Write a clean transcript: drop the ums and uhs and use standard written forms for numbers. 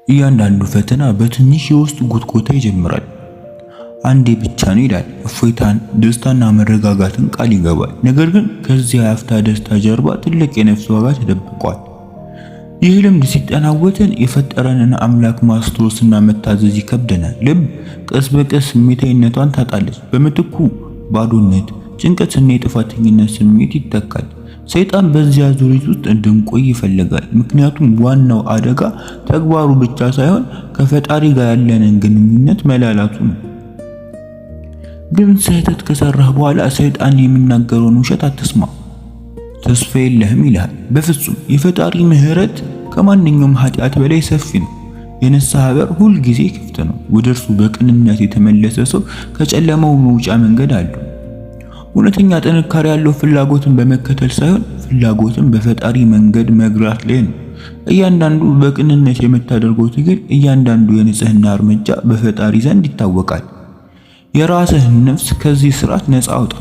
እያንዳንዱ ፈተና በትንሽ የውስጥ ጉትጎታ ይጀምራል። አንዴ ብቻ ነው ይላል። እፎይታን፣ ደስታና መረጋጋትን ቃል ይገባል። ነገር ግን ከዚያ የአፍታ ደስታ ጀርባ ትልቅ የነፍስ ዋጋ ተደብቋል። ይህ ልምድ ሲጠናወተን የፈጠረንን አምላክ ማስታወስና መታዘዝ ይከብደናል። ልብ ቀስ በቀስ ስሜታዊነቷን ታጣለች። በምትኩ ባዶነት፣ ጭንቀትና የጥፋተኝነት ስሜት ይተካል። ሰይጣን በዚያ ዙሪት ውስጥ እንድንቆይ ይፈልጋል። ምክንያቱም ዋናው አደጋ ተግባሩ ብቻ ሳይሆን ከፈጣሪ ጋር ያለንን ግንኙነት መላላቱ ነው። ግን ስህተት ከሰራህ በኋላ ሰይጣን የሚናገረውን ውሸት አትስማ። ተስፋ የለህም ይልሃል። በፍጹም የፈጣሪ ምሕረት ከማንኛውም ኃጢአት በላይ ሰፊ ነው። የንስሐ በር ሁል ጊዜ ክፍት ነው። ወደ እርሱ በቅንነት የተመለሰ ሰው ከጨለማው መውጫ መንገድ አለው። እውነተኛ ጥንካሬ ያለው ፍላጎትን በመከተል ሳይሆን ፍላጎትን በፈጣሪ መንገድ መግራት ላይ ነው። እያንዳንዱ በቅንነት የምታደርገው ትግል፣ እያንዳንዱ የንጽህና እርምጃ በፈጣሪ ዘንድ ይታወቃል። የራስህን ነፍስ ከዚህ ስርዓት ነፃ አውጣ።